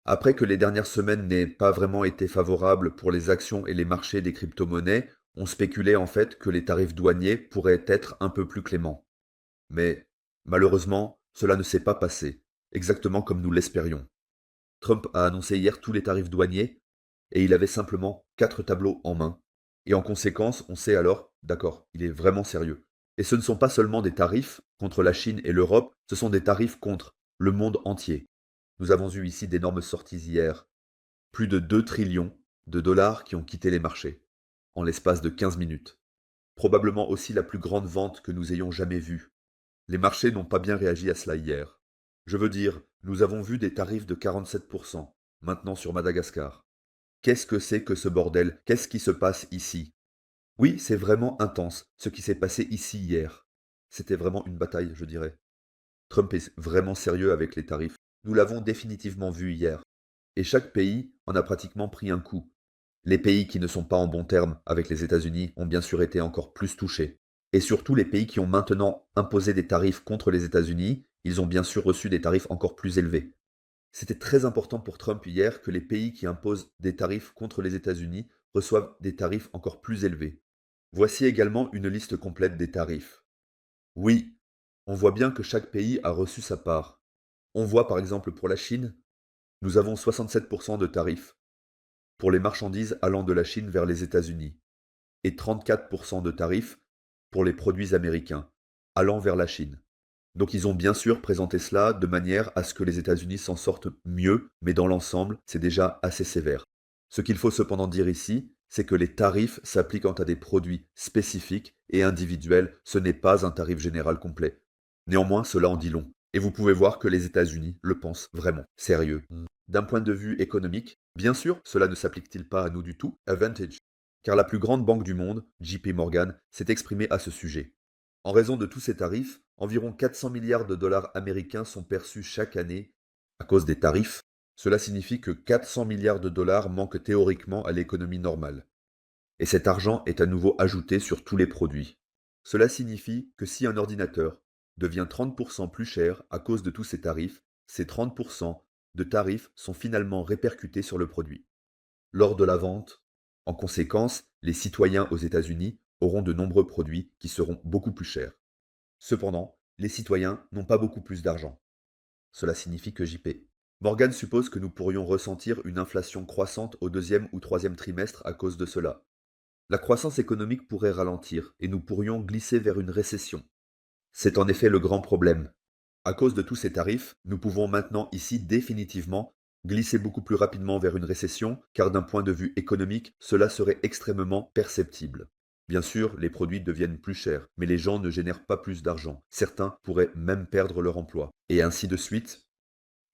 Après que les dernières semaines n'aient pas vraiment été favorables pour les actions et les marchés des crypto-monnaies, on spéculait en fait que les tarifs douaniers pourraient être un peu plus cléments. Mais malheureusement, cela ne s'est pas passé, exactement comme nous l'espérions. Trump a annoncé hier tous les tarifs douaniers et il avait simplement 4 tableaux en main. Et en conséquence, on sait alors, d'accord, il est vraiment sérieux. Et ce ne sont pas seulement des tarifs contre la Chine et l'Europe, ce sont des tarifs contre le monde entier. Nous avons eu ici d'énormes sorties hier. Plus de 2 trillions de dollars qui ont quitté les marchés, en l'espace de 15 minutes. Probablement aussi la plus grande vente que nous ayons jamais vue. Les marchés n'ont pas bien réagi à cela hier. Je veux dire, nous avons vu des tarifs de 47%, maintenant sur Madagascar. Qu'est-ce que c'est que ce bordel? Qu'est-ce qui se passe ici? Oui, c'est vraiment intense, ce qui s'est passé ici hier. C'était vraiment une bataille, je dirais. Trump est vraiment sérieux avec les tarifs. Nous l'avons définitivement vu hier. Et chaque pays en a pratiquement pris un coup. Les pays qui ne sont pas en bons termes avec les États-Unis ont bien sûr été encore plus touchés. Et surtout les pays qui ont maintenant imposé des tarifs contre les États-Unis, ils ont bien sûr reçu des tarifs encore plus élevés. C'était très important pour Trump hier que les pays qui imposent des tarifs contre les États-Unis reçoivent des tarifs encore plus élevés. Voici également une liste complète des tarifs. Oui, on voit bien que chaque pays a reçu sa part. On voit par exemple pour la Chine, nous avons 67% de tarifs pour les marchandises allant de la Chine vers les États-Unis et 34% de tarifs pour les produits américains allant vers la Chine. Donc ils ont bien sûr présenté cela de manière à ce que les États-Unis s'en sortent mieux, mais dans l'ensemble, c'est déjà assez sévère. Ce qu'il faut cependant dire ici, c'est que les tarifs s'appliquent à des produits spécifiques et individuels, ce n'est pas un tarif général complet. Néanmoins, cela en dit long. Et vous pouvez voir que les États-Unis le pensent vraiment sérieux. D'un point de vue économique, bien sûr, cela ne s'applique-t-il pas à nous du tout, Advantage, car la plus grande banque du monde, JP Morgan, s'est exprimée à ce sujet. En raison de tous ces tarifs, environ 400 milliards de dollars américains sont perçus chaque année à cause des tarifs. Cela signifie que 400 milliards de dollars manquent théoriquement à l'économie normale. Et cet argent est à nouveau ajouté sur tous les produits. Cela signifie que si un ordinateur devient 30% plus cher à cause de tous ces tarifs, ces 30% de tarifs sont finalement répercutés sur le produit. Lors de la vente, en conséquence, les citoyens aux États-Unis auront de nombreux produits qui seront beaucoup plus chers. Cependant, les citoyens n'ont pas beaucoup plus d'argent. Cela signifie que JP. Morgan suppose que nous pourrions ressentir une inflation croissante au deuxième ou troisième trimestre à cause de cela. La croissance économique pourrait ralentir et nous pourrions glisser vers une récession. C'est en effet le grand problème. À cause de tous ces tarifs, nous pouvons maintenant ici définitivement glisser beaucoup plus rapidement vers une récession, car d'un point de vue économique, cela serait extrêmement perceptible. Bien sûr, les produits deviennent plus chers, mais les gens ne génèrent pas plus d'argent. Certains pourraient même perdre leur emploi. Et ainsi de suite.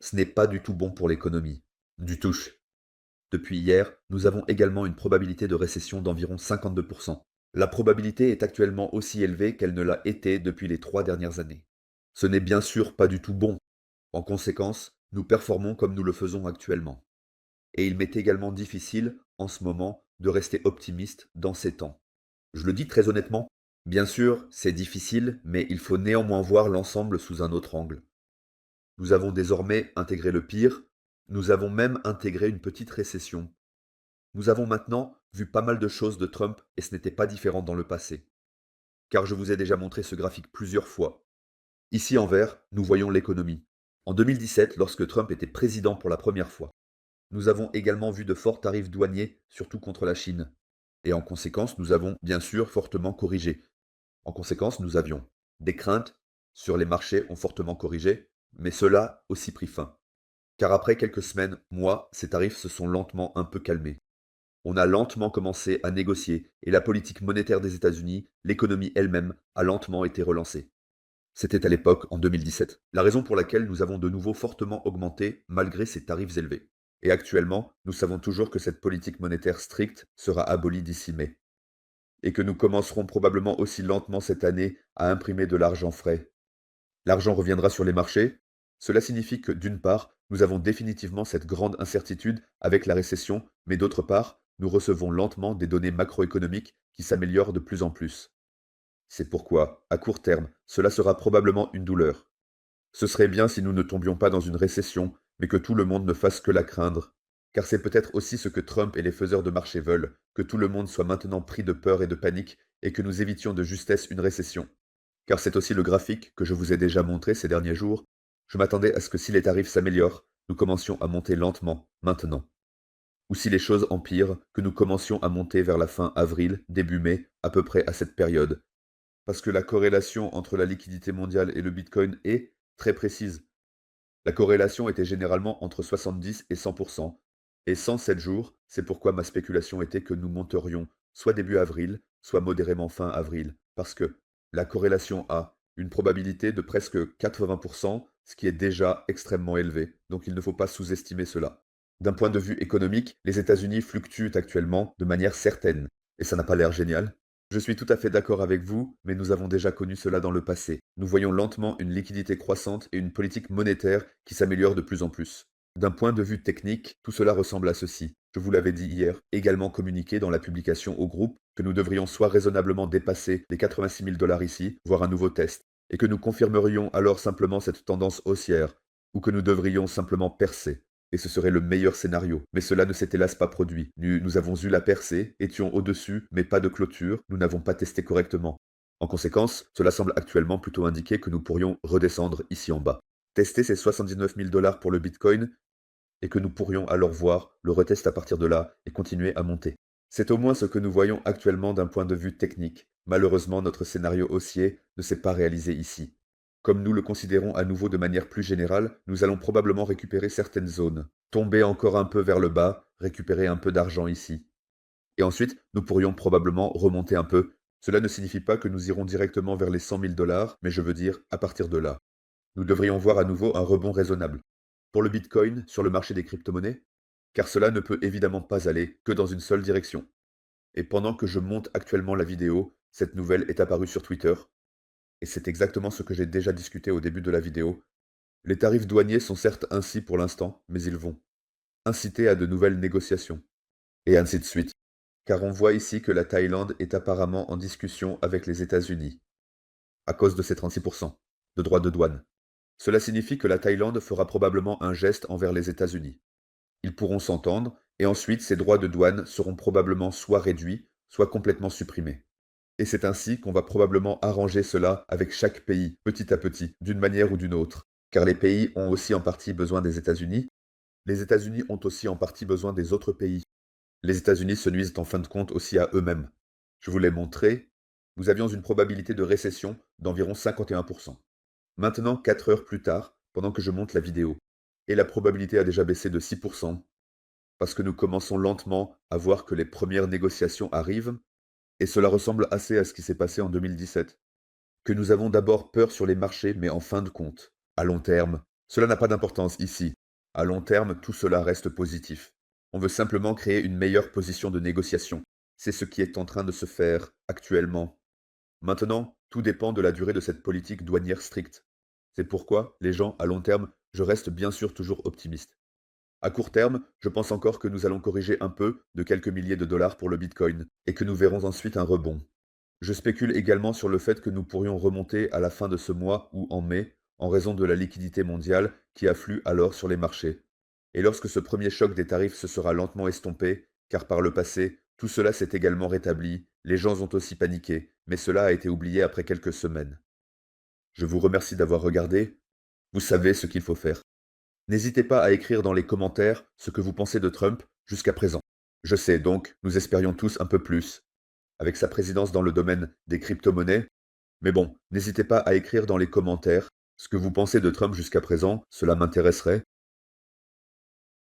Ce n'est pas du tout bon pour l'économie. Du tout. Depuis hier, nous avons également une probabilité de récession d'environ 52%. La probabilité est actuellement aussi élevée qu'elle ne l'a été depuis les 3 dernières années. Ce n'est bien sûr pas du tout bon. En conséquence, nous performons comme nous le faisons actuellement. Et il m'est également difficile, en ce moment, de rester optimiste dans ces temps. Je le dis très honnêtement, bien sûr, c'est difficile, mais il faut néanmoins voir l'ensemble sous un autre angle. Nous avons désormais intégré le pire, nous avons même intégré une petite récession. Nous avons maintenant vu pas mal de choses de Trump et ce n'était pas différent dans le passé. Car je vous ai déjà montré ce graphique plusieurs fois. Ici en vert, nous voyons l'économie. En 2017, lorsque Trump était président pour la première fois, nous avons également vu de forts tarifs douaniers, surtout contre la Chine. Et en conséquence, nous avons bien sûr fortement corrigé. En conséquence, nous avions des craintes sur les marchés ont fortement corrigé, mais cela aussi pris fin. Car après quelques semaines, mois, ces tarifs se sont lentement un peu calmés. On a lentement commencé à négocier et la politique monétaire des États-Unis, l'économie elle-même, a lentement été relancée. C'était à l'époque, en 2017, la raison pour laquelle nous avons de nouveau fortement augmenté malgré ces tarifs élevés. Et actuellement, nous savons toujours que cette politique monétaire stricte sera abolie d'ici mai. Et que nous commencerons probablement aussi lentement cette année à imprimer de l'argent frais. L'argent reviendra sur les marchés. Cela signifie que, d'une part, nous avons définitivement cette grande incertitude avec la récession, mais d'autre part, nous recevons lentement des données macroéconomiques qui s'améliorent de plus en plus. C'est pourquoi, à court terme, cela sera probablement une douleur. Ce serait bien si nous ne tombions pas dans une récession, mais que tout le monde ne fasse que la craindre. Car c'est peut-être aussi ce que Trump et les faiseurs de marché veulent, que tout le monde soit maintenant pris de peur et de panique, et que nous évitions de justesse une récession. Car c'est aussi le graphique que je vous ai déjà montré ces derniers jours. Je m'attendais à ce que si les tarifs s'améliorent, nous commencions à monter lentement, maintenant. Ou si les choses empirent, que nous commencions à monter vers la fin avril, début mai, à peu près à cette période. Parce que la corrélation entre la liquidité mondiale et le Bitcoin est très précise. La corrélation était généralement entre 70 et 100%. Et 107 jours, c'est pourquoi ma spéculation était que nous monterions soit début avril, soit modérément fin avril. Parce que la corrélation a une probabilité de presque 80%, ce qui est déjà extrêmement élevé. Donc il ne faut pas sous-estimer cela. D'un point de vue économique, les États-Unis fluctuent actuellement de manière certaine. Et ça n'a pas l'air génial. Je suis tout à fait d'accord avec vous, mais nous avons déjà connu cela dans le passé. Nous voyons lentement une liquidité croissante et une politique monétaire qui s'améliore de plus en plus. D'un point de vue technique, tout cela ressemble à ceci. Je vous l'avais dit hier, également communiqué dans la publication au groupe, que nous devrions soit raisonnablement dépasser les 86 000 $ ici, voire un nouveau test, et que nous confirmerions alors simplement cette tendance haussière, ou que nous devrions simplement percer. Et ce serait le meilleur scénario. Mais cela ne s'est hélas pas produit. Nous avons eu la percée, étions au-dessus, mais pas de clôture, nous n'avons pas testé correctement. En conséquence, cela semble actuellement plutôt indiquer que nous pourrions redescendre ici en bas. Tester ces 79 000 $ pour le Bitcoin, et que nous pourrions alors voir le retest à partir de là et continuer à monter. C'est au moins ce que nous voyons actuellement d'un point de vue technique. Malheureusement, notre scénario haussier ne s'est pas réalisé ici. Comme nous le considérons à nouveau de manière plus générale, nous allons probablement récupérer certaines zones, tomber encore un peu vers le bas, récupérer un peu d'argent ici. Et ensuite, nous pourrions probablement remonter un peu. Cela ne signifie pas que nous irons directement vers les 100 000 $, mais je veux dire à partir de là. Nous devrions voir à nouveau un rebond raisonnable. Pour le Bitcoin, sur le marché des crypto-monnaies, car cela ne peut évidemment pas aller que dans une seule direction. Et pendant que je monte actuellement la vidéo, cette nouvelle est apparue sur Twitter, et c'est exactement ce que j'ai déjà discuté au début de la vidéo. Les tarifs douaniers sont certes ainsi pour l'instant, mais ils vont inciter à de nouvelles négociations, et ainsi de suite. Car on voit ici que la Thaïlande est apparemment en discussion avec les États-Unis, à cause de ces 36% de droits de douane. Cela signifie que la Thaïlande fera probablement un geste envers les États-Unis. Ils pourront s'entendre, et ensuite ces droits de douane seront probablement soit réduits, soit complètement supprimés. Et c'est ainsi qu'on va probablement arranger cela avec chaque pays, petit à petit, d'une manière ou d'une autre. Car les pays ont aussi en partie besoin des États-Unis. Les États-Unis ont aussi en partie besoin des autres pays. Les États-Unis se nuisent en fin de compte aussi à eux-mêmes. Je vous l'ai montré, nous avions une probabilité de récession d'environ 51%. Maintenant, 4 heures plus tard, pendant que je monte la vidéo, et la probabilité a déjà baissé de 6%, parce que nous commençons lentement à voir que les premières négociations arrivent, et cela ressemble assez à ce qui s'est passé en 2017. Que nous avons d'abord peur sur les marchés, mais en fin de compte, à long terme, cela n'a pas d'importance ici. À long terme, tout cela reste positif. On veut simplement créer une meilleure position de négociation. C'est ce qui est en train de se faire actuellement. Maintenant, tout dépend de la durée de cette politique douanière stricte. C'est pourquoi, les gens, à long terme, je reste bien sûr toujours optimiste. À court terme, je pense encore que nous allons corriger un peu de quelques milliers de dollars pour le Bitcoin, et que nous verrons ensuite un rebond. Je spécule également sur le fait que nous pourrions remonter à la fin de ce mois ou en mai, en raison de la liquidité mondiale qui afflue alors sur les marchés. Et lorsque ce premier choc des tarifs se sera lentement estompé, car par le passé, tout cela s'est également rétabli, les gens ont aussi paniqué, mais cela a été oublié après quelques semaines. Je vous remercie d'avoir regardé, vous savez ce qu'il faut faire. N'hésitez pas à écrire dans les commentaires ce que vous pensez de Trump jusqu'à présent. Je sais donc, nous espérions tous un peu plus, avec sa présidence dans le domaine des crypto-monnaies. Mais bon, n'hésitez pas à écrire dans les commentaires ce que vous pensez de Trump jusqu'à présent, cela m'intéresserait.